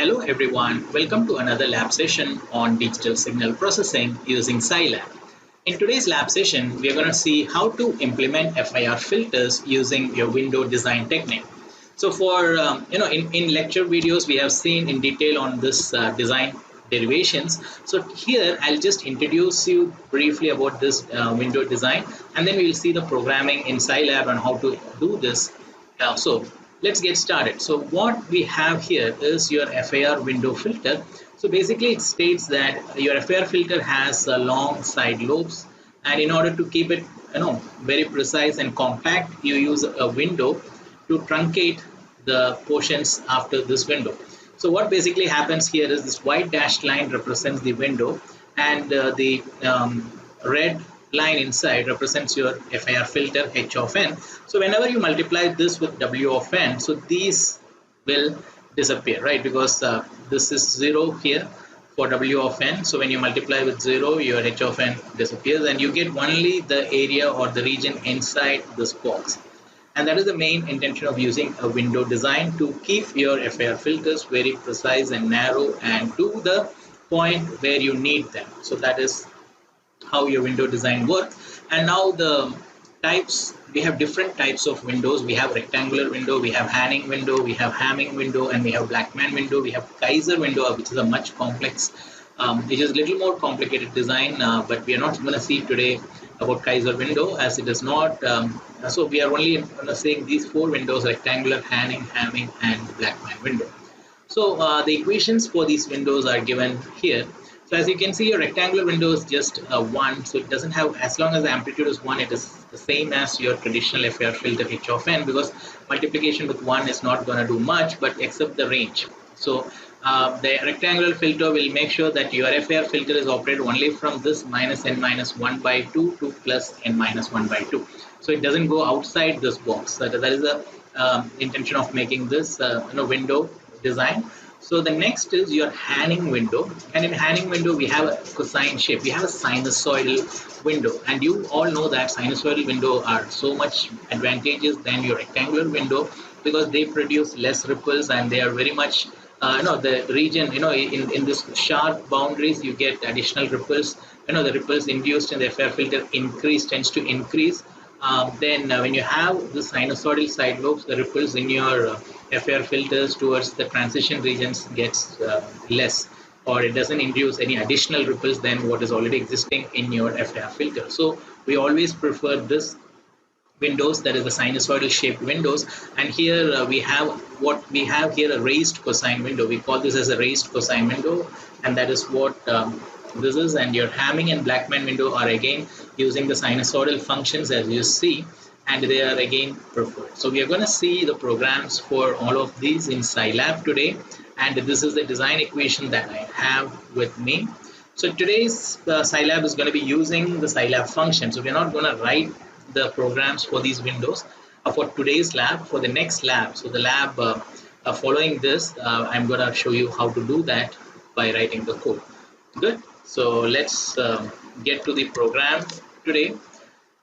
Hello everyone, welcome to another lab session on digital signal processing using Scilab. In today's lab session, we are going to see how to implement FIR filters using your window design technique. So for, in lecture videos, we have seen in detail on this design derivations. So here, I'll just introduce you briefly about this window design, and then we'll see the programming in Scilab and how to do this. So let's get started. So what we have here is your FIR window filter. So basically it states that your FIR filter has long side lobes, and in order to keep it very precise and compact, you use a window to truncate the portions after this window. So what basically happens here is this white dashed line represents the window, and the red line inside represents your FIR filter H of n. So whenever you multiply this with W of n, so these will disappear, right? Because this is 0 here for W of n. So when you multiply with 0, your H of n disappears, and you get only the area or the region inside this box. And that is the main intention of using a window design, to keep your FIR filters very precise and narrow and to the point where you need them. So that is how your window design works. And now the types, we have different types of windows. We have rectangular window, we have Hanning window, we have Hamming window, and we have Blackman window. We have Kaiser window, which is a much complex, which is a little more complicated design, but we are not going to see today about Kaiser window, as it is not. So we are only saying these four windows: rectangular, Hanning, Hamming, and Blackman window. So the equations for these windows are given here. So as you can see, your rectangular window is just 1, so it doesn't have, as long as the amplitude is 1, it is the same as your traditional FIR filter H of n, because multiplication with 1 is not going to do much, but except the range. So the rectangular filter will make sure that your FIR filter is operated only from this minus n minus 1 by 2 to plus n minus 1 by 2. So it doesn't go outside this box. That is the intention of making this window design. So the next is your Hanning window, and in Hanning window we have a cosine shape, we have a sinusoidal window, and you all know that sinusoidal window are so much advantageous than your rectangular window, because they produce less ripples and they are very much the region, in this sharp boundaries you get additional ripples. The ripples induced in the FIR filter tends to increase. Then when you have the sinusoidal side lobes, the ripples in your FIR filters towards the transition regions gets less, or it doesn't induce any additional ripples than what is already existing in your FIR filter. So we always prefer this windows, that is the sinusoidal shaped windows. And here we have a raised cosine window. We call this as a raised cosine window, and that is what this is. And your Hamming and Blackman window are again using the sinusoidal functions, as you see, and they are again preferred. So we are going to see the programs for all of these in Scilab today, and this is the design equation that I have with me. So today's Scilab is going to be using the Scilab function. So we are not going to write the programs for these windows for today's lab. For the next lab, so the lab following this, I'm going to show you how to do that by writing the code. Good. So let's get to the program today.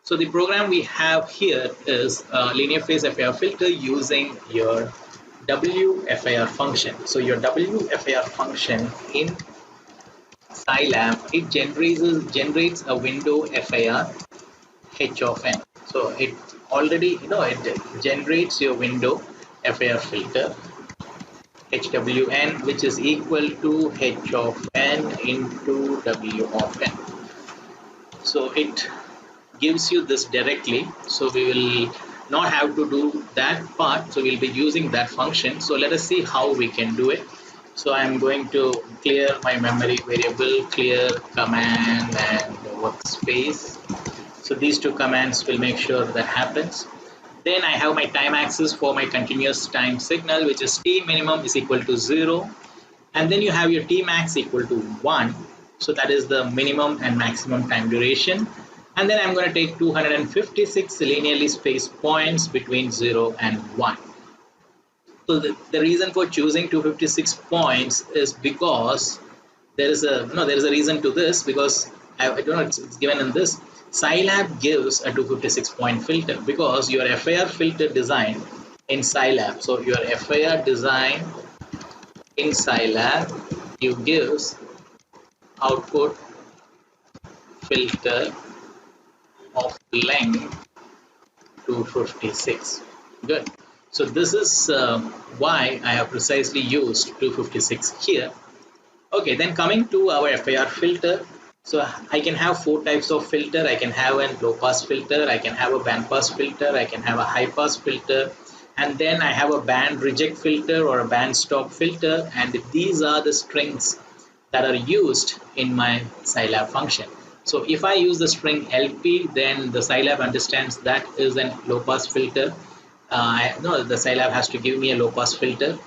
So the program we have here is linear phase FIR filter using your WFIR function. So your WFIR function in Scilab, it generates a window FIR H of n. So it already, it generates your window FIR filter HWN, which is equal to H of n into W of n. So it gives you this directly. So we will not have to do that part. So we'll be using that function. So let us see how we can do it. So I'm going to clear my memory variable, clear command and workspace. So these two commands will make sure that happens. Then I have my time axis for my continuous time signal, which is T minimum is equal to 0. And then you have your T max equal to 1. So that is the minimum and maximum time duration. And then I'm going to take 256 linearly spaced points between 0 and 1. So the reason for choosing 256 points is because there is a reason to this, because I don't know, it's given in this. Scilab gives a 256 point filter because your FIR filter design in Scilab. So your FIR design in Scilab you gives output filter of length 256. Good. So this is why I have precisely used 256 here. Okay, then coming to our FIR filter. So I can have four types of filter. I can have a low pass filter, I can have a band pass filter, I can have a high pass filter, and then I have a band reject filter or a band stop filter, and these are the strings that are used in my Scilab function. So if I use the string LP, then the Scilab understands that is a low pass filter. No, the Scilab has to give me a low pass filter,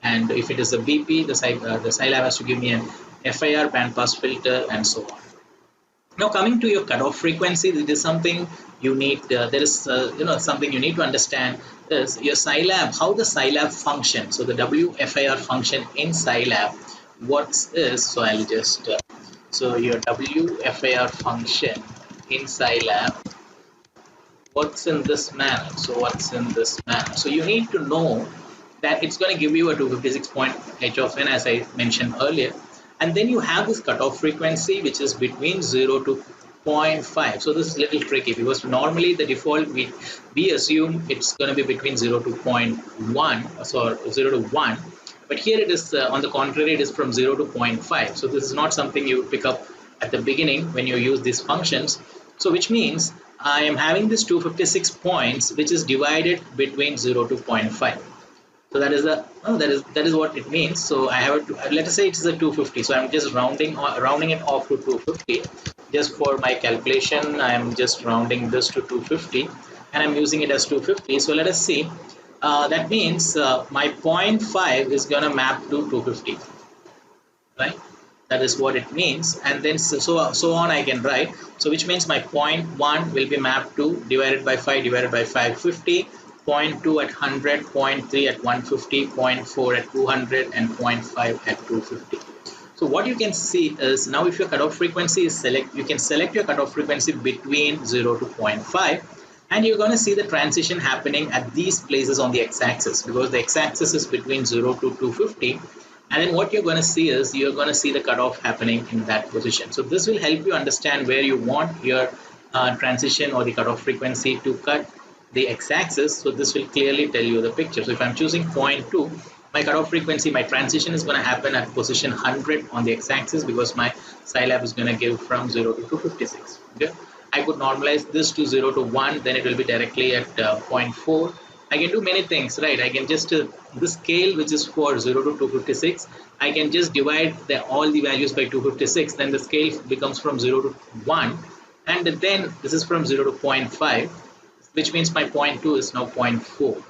and if it is a BP, the Scilab has to give me an FIR band pass filter, and so on. Now coming to your cutoff frequency, it is something you need. There is something you need to understand is your Scilab, how the Scilab function. So the WFIR function in Scilab, what is? So I'll just so your WFIR function in Scilab works in this manner. So what's in this manner? So you need to know that it's going to give you a 256 point h of n, as I mentioned earlier, and then you have this cutoff frequency which is between 0 to 0.5. So this is a little tricky because normally the default we assume it's going to be between 0 to 0.1, so 0 to 1, but here it is on the contrary, it is from 0 to 0.5. So this is not something you pick up at the beginning when you use these functions. So which means I am having this 256 points which is divided between 0 to 0.5. So that is that is what it means. So I have let us say it is a 250. So I'm just rounding it off to 250. Just for my calculation, I am just rounding this to 250, and I'm using it as 250. So let us see. That means my 0.5 is gonna map to 250, right? That is what it means, and then so on I can write. So which means my 0.1 will be mapped to divided by 5 divided by 550, 0.2 at 100, 0.3 at 150, 0.4 at 200, and 0.5 at 250. So what you can see is now if your cutoff frequency is you can select your cutoff frequency between 0 to 0.5, and you're going to see the transition happening at these places on the x-axis, because the x-axis is between 0 to 250. And then what you're going to see is you're going to see the cutoff happening in that position. So this will help you understand where you want your transition or the cutoff frequency to cut the x-axis. So this will clearly tell you the picture. So if I'm choosing 0.2, my cutoff frequency, my transition is going to happen at position 100 on the x-axis, because my Scilab is going to give from 0 to 256. Okay? I could normalize this to 0 to 1, then it will be directly at 0.4. I can do many things, right? I can just the scale which is for 0 to 256, I can just divide all the values by 256, then the scale becomes from 0 to 1, and then this is from 0 to 0.5, which means my 0.2 is now 0.4.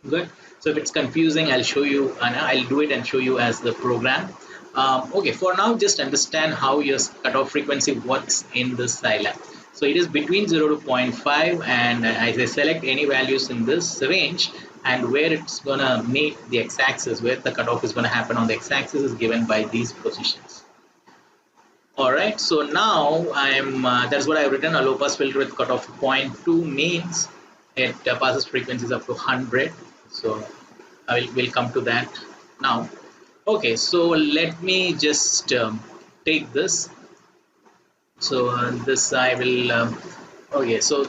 Good. So if it's confusing, I'll show you, and I'll do it and show you as the program. Okay, for now, just understand how your cutoff frequency works in this Scilab. So it is between 0 to 0.5, and as I select any values in this range, and where it's gonna meet the x-axis, where the cutoff is gonna happen on the x-axis is given by these positions. All right, so now that's what I've written. A low pass filter with cutoff 0.2 means it passes frequencies up to 100. So we'll come to that now. Okay, so let me just take this. So this I will okay, so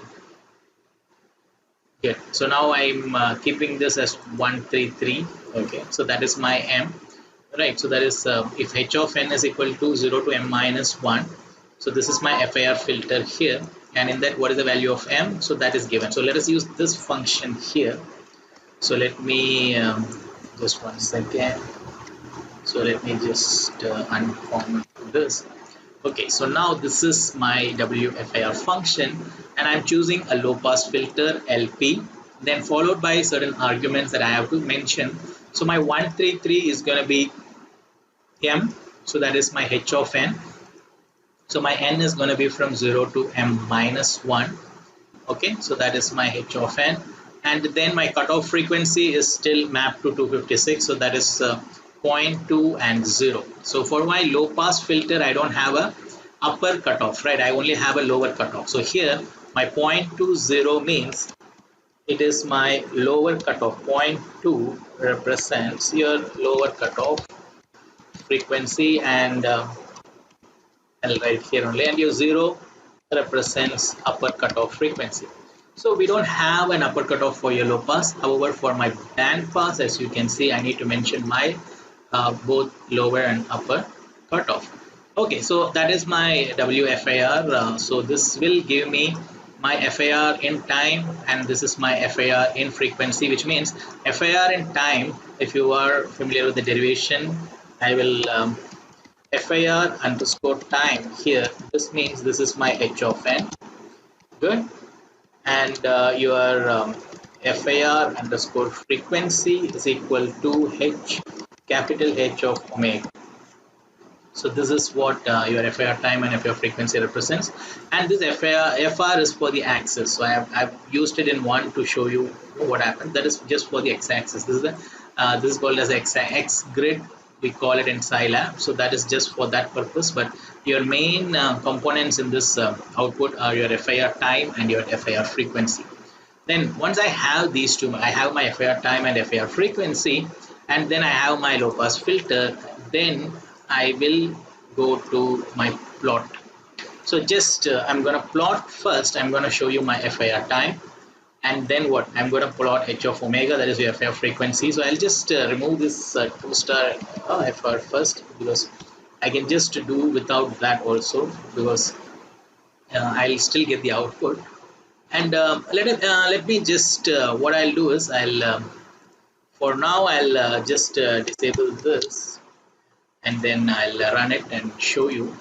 good. So now I'm keeping this as 133. Okay, so that is my m, right? So that is if h of n is equal to 0 to m minus 1. So this is my FIR filter here, and in that what is the value of m? So that is given. So let us use this function here. So let me just 1 second. So let me just uncomment this. Okay, so now this is my WFIR function, and I'm choosing a low pass filter LP, then followed by certain arguments that I have to mention. So my 133 is going to be m, so that is my h of n. So my n is going to be from 0 to m minus 1. Okay, so that is my h of n, and then my cutoff frequency is still mapped to 256, so that is 0.2 and 0. So for my low pass filter, I don't have a upper cutoff, right? I only have a lower cutoff. So here my 0.20 means it is my lower cutoff. Point 2 represents your lower cutoff frequency, and I'll write here only, and your 0 represents upper cutoff frequency. So we don't have an upper cutoff for your low pass. However, for my band pass, as you can see, I need to mention my both lower and upper cutoff. Okay, so that is my WFIR. So this will give me my FIR in time, and this is my FIR in frequency, which means FIR in time, if you are familiar with the derivation, I will FIR underscore time here. This means this is my H of n. Good. And your FIR underscore frequency is equal to H, capital H of omega. So this is what your FIR time and FIR frequency represents. And this FR is for the axis. So I've used it in one to show you what happens. That is just for the x-axis. This is called as X grid. We call it in Scilab. So that is just for that purpose. But your main components in this output are your FIR time and your FIR frequency. Then once I have these two, I have my FIR time and FIR frequency, and then I have my low pass filter, then I will go to my plot. So just I'm going to plot first. I'm going to show you my FIR time, and then what? I'm going to plot H of omega, that is your FIR frequency. So I'll just remove this 2-star FR first, because I can just do without that also, because I'll still get the output. And let me just what I'll do is for now I'll just disable this, and then I'll run it and show you.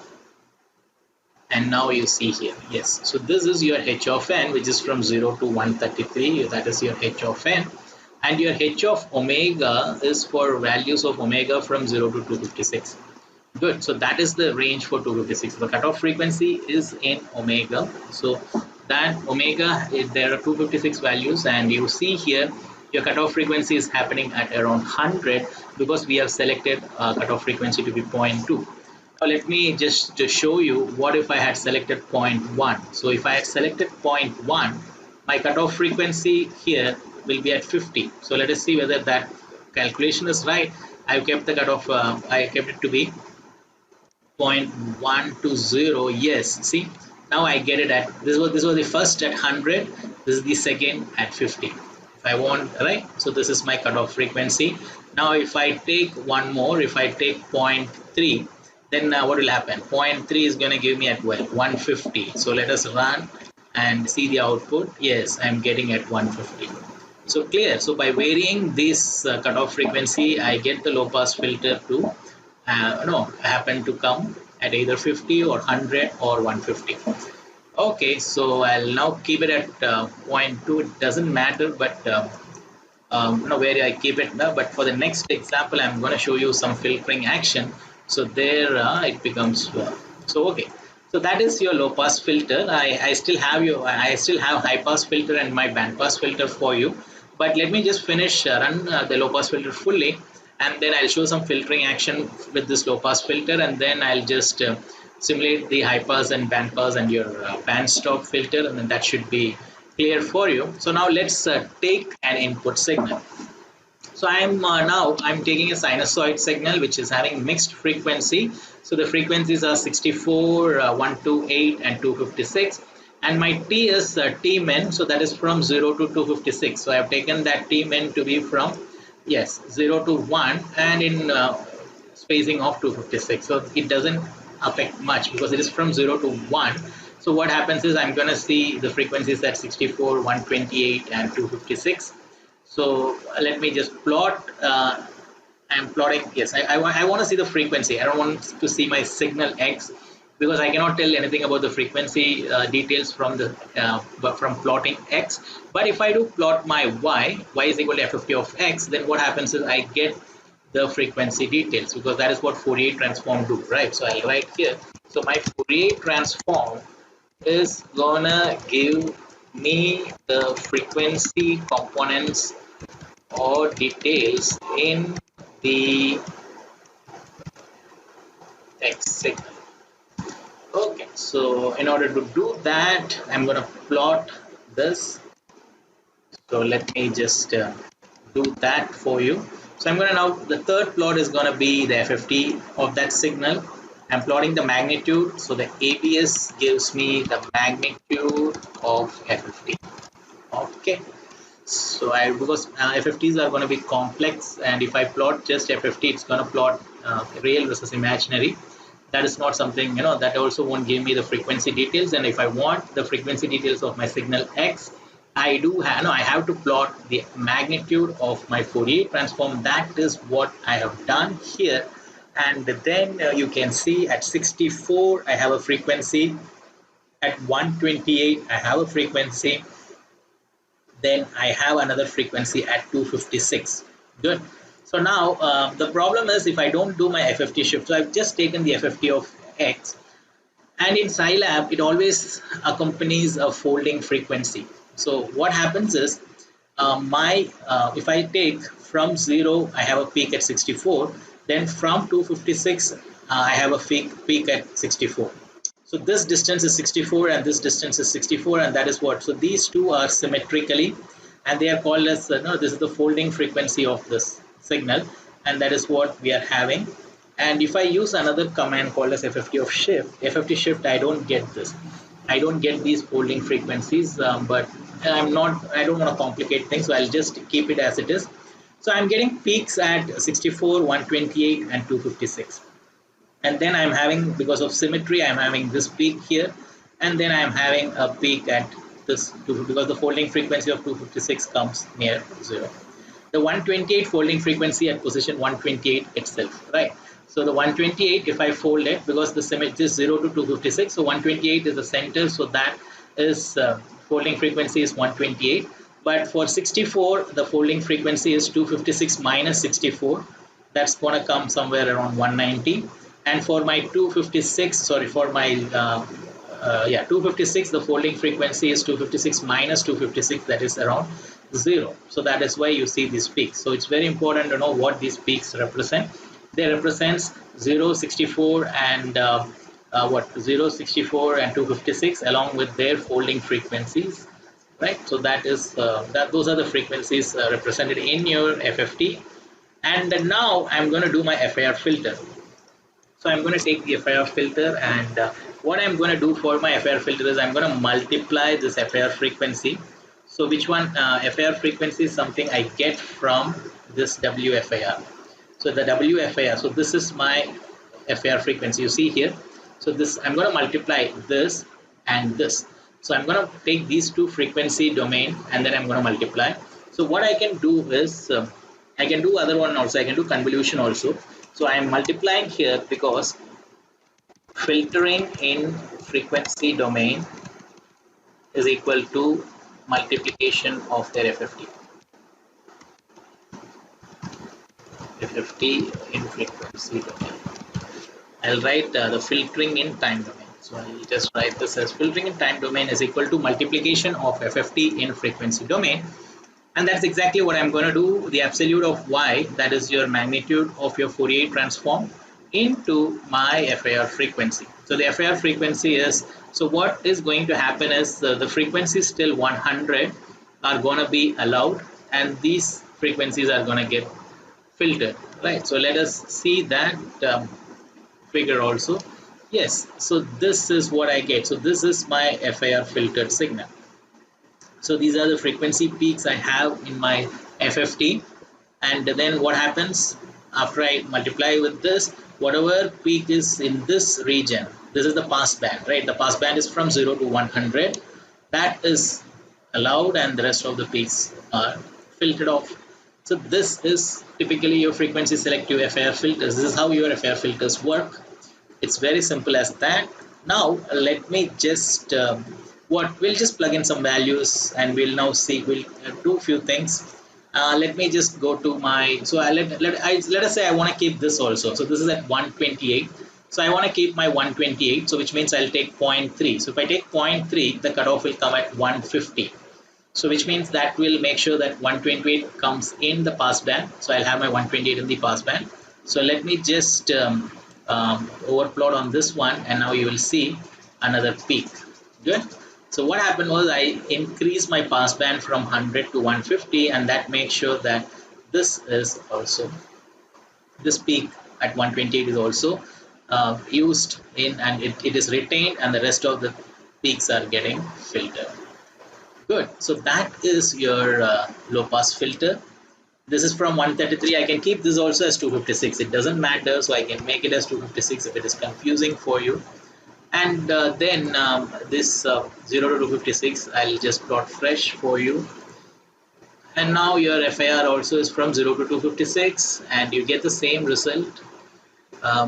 And now you see here, yes, so this is your H of n, which is from 0 to 133. That is your H of n, and your H of omega is for values of omega from 0 to 256. Good. So that is the range for 256. The cutoff frequency is in omega. So that omega, there are 256 values, and you see here your cutoff frequency is happening at around 100, because we have selected cutoff frequency to be 0.2. Now let me just to show you what if I had selected 0.1. So if I had selected 0.1, my cutoff frequency here will be at 50. So let us see whether that calculation is right. I've kept the cutoff, I kept it to be 0.120. Yes, see, now I get it at this was the first at 100, this is the second at 50. If I want, right, so this is my cutoff frequency. Now if I take one more, if I take 0.3, then what will happen? 0.3 is going to give me at 150. So let us run and see the output. Yes, I'm getting at 150. So clear. So by varying this cutoff frequency, I get the low pass filter to happen to come at either 50 or 100 or 150. Okay, so I'll now keep it at 0.2. It doesn't matter, but where I keep it now. But for the next example, I'm going to show you some filtering action. So there it becomes so okay. So that is your low pass filter. I still have high pass filter and my band pass filter for you. But let me just finish run the low pass filter fully, and then I'll show some filtering action with this low pass filter, and then I'll just simulate the high pass and band pass and your band stop filter, and then that should be clear for you. So now let's take an input signal. So I'm taking a sinusoid signal which is having mixed frequency. So the frequencies are 64, 128 and 256, and my T is T min, so that is from 0 to 256. So I have taken that T min to be from 0 to 1, and in spacing of 256. So it doesn't affect much because it is from 0 to 1. So what happens is I'm going to see the frequencies at 64, 128 and 256. So let me just plot. I'm plotting. Yes, I want to see the frequency. I don't want to see my signal X, because I cannot tell anything about the frequency details from from plotting X. But if I do plot my Y is equal to f50 of X, then what happens is I get the frequency details, because that is what Fourier transform do, right? So I'll write here. So my Fourier transform is gonna give me the frequency components or details in the X signal. Okay, so in order to do that, I'm going to plot this. So let me just do that for you. So I'm going to now, the third plot is going to be the FFT of that signal. I'm plotting the magnitude. So the ABS gives me the magnitude of FFT. Okay. So because FFTs are going to be complex, and if I plot just FFT, it's going to plot real versus imaginary. That is not something, that also won't give me the frequency details. And if I want the frequency details of my signal X, I do have, no, I have to plot the magnitude of my Fourier transform. That is what I have done here. And then you can see at 64, I have a frequency. At 128, I have a frequency. Then I have another frequency at 256. Good. So now the problem is if I don't do my FFT shift. So I've just taken the FFT of X, and in Scilab it always accompanies a folding frequency. So what happens is if I take from 0 I have a peak at 64, then from 256 I have a peak at 64. So this distance is 64 and this distance is 64, and that is what. So these two are symmetrically, and they are called as, this is the folding frequency of this signal, and that is what we are having. And if I use another command called as FFT of shift, FFT shift, I don't get this. I don't get these folding frequencies, but I don't want to complicate things, so I'll just keep it as it is. So I'm getting peaks at 64, 128 and 256. And then I'm having, because of symmetry, I'm having this peak here, and then I'm having a peak at this, because the folding frequency of 256 comes near 0. The 128 folding frequency at position 128 itself, right? So the 128, if I fold it, because the symmetry is 0 to 256, so 128 is the center, so that is folding frequency is 128. But for 64, the folding frequency is 256 minus 64. That's going to come somewhere around 190. And for my 256, sorry, for my 256, the folding frequency is 256 minus 256, that is around 0. So that is why you see these peaks. So it's very important to know what these peaks represent. They represent 0, 64 and 0, 64 and 256 along with their folding frequencies, right? So that is those are the frequencies represented in your FFT. And now I'm going to do my FIR filter. So I'm going to take the FIR filter, and what I'm going to do for my FIR filter is I'm going to multiply this FIR frequency. So which one? FIR frequency is something I get from this WFIR. So the WFIR, so this is my FIR frequency you see here. So this, I'm going to multiply this and this. So I'm going to take these two frequency domain and then I'm going to multiply. So what I can do is I can do other one also. I can do convolution also. So I am multiplying here because filtering in frequency domain is equal to multiplication of their FFT. FFT in frequency domain. I'll write the filtering in time domain. So I'll just write this as filtering in time domain is equal to multiplication of FFT in frequency domain. And that's exactly what I'm going to do. The absolute of y, that is your magnitude of your Fourier transform, into my FIR frequency. So the FIR frequency is, so what is going to happen is the frequencies till 100 are going to be allowed, and these frequencies are going to get filtered, right? So let us see that figure also. Yes, so this is what I get. So this is my FIR filtered signal. So these are the frequency peaks I have in my FFT, and then what happens after I multiply with this, whatever peak is in this region, this is the pass band, right? The pass band is from 0 to 100, that is allowed, and the rest of the peaks are filtered off. So this is typically your frequency selective FIR filters. This is how your FIR filters work. It's very simple as that. Now let me just we'll just plug in some values, and we'll now see, we'll do a few things. Let me just go to my, so let us say I want to keep this also. So this is at 128. So I want to keep my 128. So which means I'll take 0.3. So if I take 0.3, the cutoff will come at 150. So which means that will make sure that 128 comes in the pass band. So I'll have my 128 in the pass band. So let me just overplot on this one, and now you will see another peak. Good. So what happened was I increased my passband from 100 to 150, and that makes sure that this is also, this peak at 128 is also used in, and it is retained, and the rest of the peaks are getting filtered. Good. So that is your low pass filter. This is from 133. I can keep this also as 256. It doesn't matter. So I can make it as 256 if it is confusing for you. And then this 0 to 256, I'll just plot fresh for you. And now your FIR also is from 0 to 256, and you get the same result.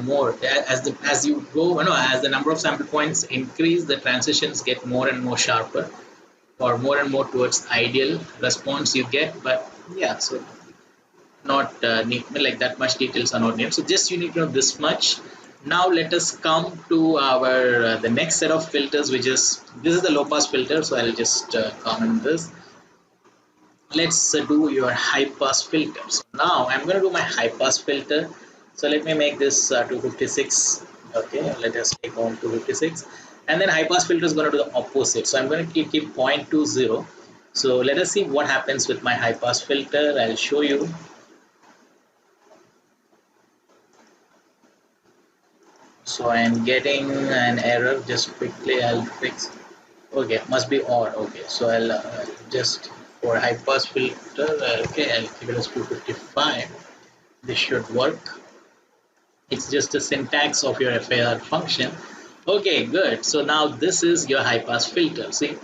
More as you go, as the number of sample points increase, the transitions get more and more sharper, or more and more towards ideal response you get. But yeah, so not like that much details are not needed. So just you need to know this much. Now let us come to our the next set of filters, which is, this is the low pass filter. So I'll just comment this. Let's do your high pass filter. So now I'm going to do my high pass filter. So let me make this 256. Okay, let us take on 256, and then high pass filter is going to do the opposite. So I'm going to keep 0.20. So let us see what happens with my high pass filter. I'll show you. So I am getting an error. Just quickly I'll fix. Okay, must be odd. Okay, so I'll just, for high pass filter, okay, I'll keep it as 255. This should work. It's just a syntax of your FIR function. Okay, good. So now this is your high pass filter. See,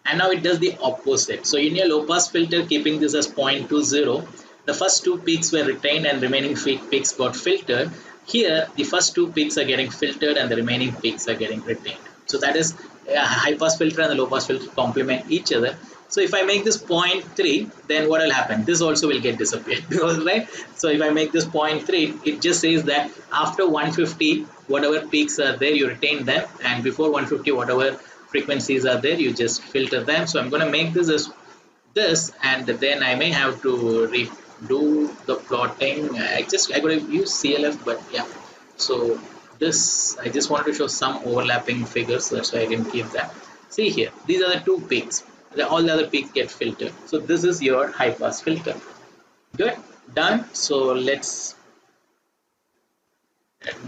and now it does the opposite. So in your low pass filter, keeping this as 0.20, the first two peaks were retained and remaining peaks got filtered. Here, the first two peaks are getting filtered and the remaining peaks are getting retained. So that is a high pass filter and the low pass filter complement each other. So if I make this 0.3, then what will happen? This also will get disappeared, right? So if I make this 0.3, it just says that after 150, whatever peaks are there, you retain them, and before 150, whatever frequencies are there, you just filter them. So I'm going to make this as this, and then I may have to redo the plotting. I got to use CLF, but yeah. So this, I just wanted to show some overlapping figures, so that's why I didn't keep that. See here, these are the two peaks. All the other peaks get filtered. So this is your high pass filter. Good, done. So let's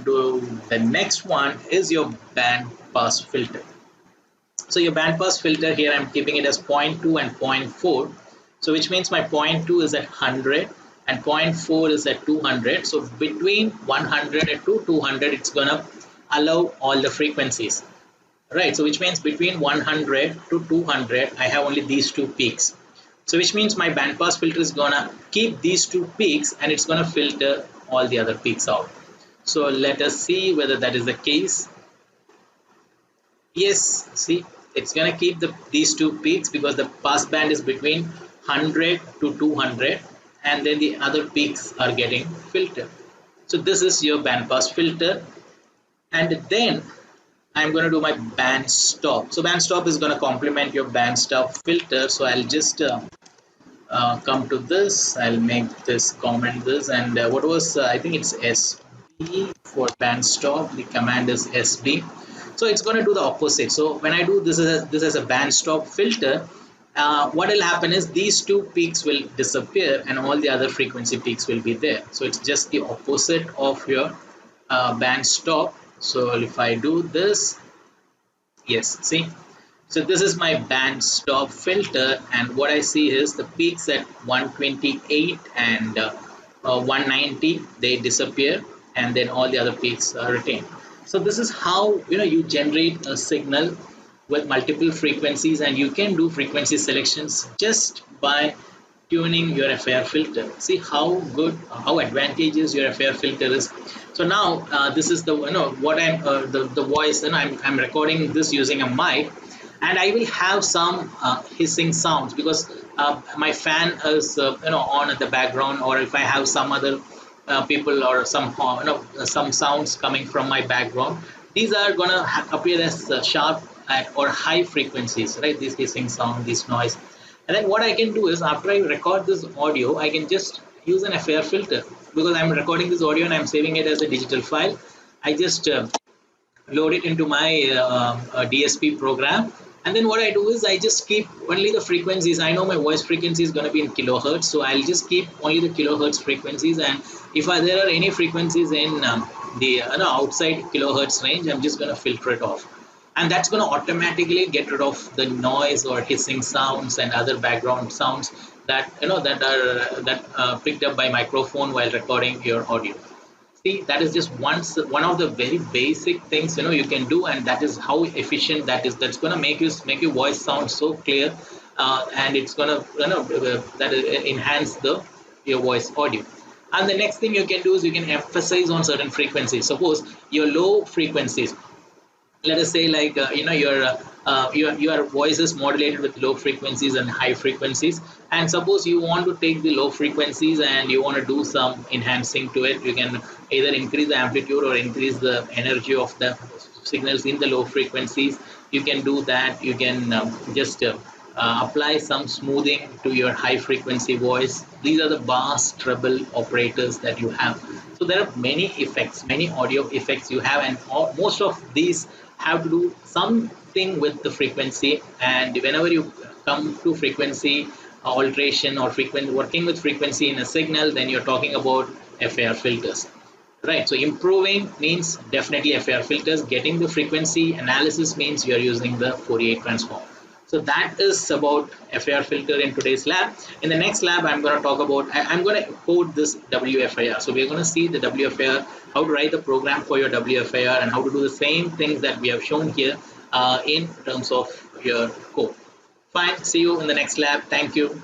do the next one is your band pass filter. So your band pass filter here, I'm keeping it as 0.2 and 0.4. So which means my 0.2 is at 100 and 0.4 is at 200. So between 100 and 200, it's gonna allow all the frequencies. Right, so which means between 100 to 200, I have only these two peaks. So which means my bandpass filter is gonna keep these two peaks and it's gonna filter all the other peaks out. So let us see whether that is the case. Yes, see, it's gonna keep these two peaks because the pass band is between 100 to 200, and then the other peaks are getting filtered. So this is your bandpass filter, and then I'm going to do my band stop. So band stop is going to complement your band stop filter. So I'll just come to this. I'll make this comment this, and what was I think it's SB for band stop. The command is SB. So it's going to do the opposite. So when I do this as a band stop filter, what will happen is these two peaks will disappear and all the other frequency peaks will be there. So it's just the opposite of your band stop. So if I do this, yes, see, so this is my band stop filter, and what I see is the peaks at 128 and 190, they disappear, and then all the other peaks are retained. So this is how you generate a signal with multiple frequencies, and you can do frequency selections just by tuning your FIR filter. See how good, how advantageous your FIR filter is. So now this is the what I'm the voice, and I'm recording this using a mic, and I will have some hissing sounds because my fan is on at the background, or if I have some other people or some some sounds coming from my background, these are gonna appear as sharp or high frequencies, right? This hissing sound, this noise. And then what I can do is after I record this audio, I can just use an FIR filter because I'm recording this audio and I'm saving it as a digital file. I just load it into my DSP program, And then what I do is I just keep only the frequencies. I know my voice frequency is going to be in kilohertz, so I'll just keep only the kilohertz frequencies. And if there are any frequencies in the outside kilohertz range, I'm just going to filter it off. And that's going to automatically get rid of the noise or hissing sounds and other background sounds that that are picked up by microphone while recording your audio. See, that is just one of the very basic things you can do, and that is how efficient that is. That's going to make your voice sound so clear, and it's going to enhance the your voice audio. And the next thing you can do is you can emphasize on certain frequencies. Suppose your low frequencies, let us say like your voice is modulated with low frequencies and high frequencies, and suppose you want to take the low frequencies and you want to do some enhancing to it. You can either increase the amplitude or increase the energy of the signals in the low frequencies. You can do that. You can just apply some smoothing to your high frequency voice. These are the bass, treble operators that you have. So there are many effects, many audio effects you have, and most of these have to do something with the frequency. And whenever you come to frequency alteration or working with frequency in a signal, then you're talking about FAR filters. Right, so improving means definitely FAR filters. Getting the frequency analysis means you're using the Fourier transform. So that is about FAR filter in today's lab. In the next lab, I'm going to talk about, I'm going to code this WFIR. So we're going to see the WFIR, how to write the program for your WFIR, and how to do the same things that we have shown here in terms of your code. Fine, see you in the next lab. Thank you.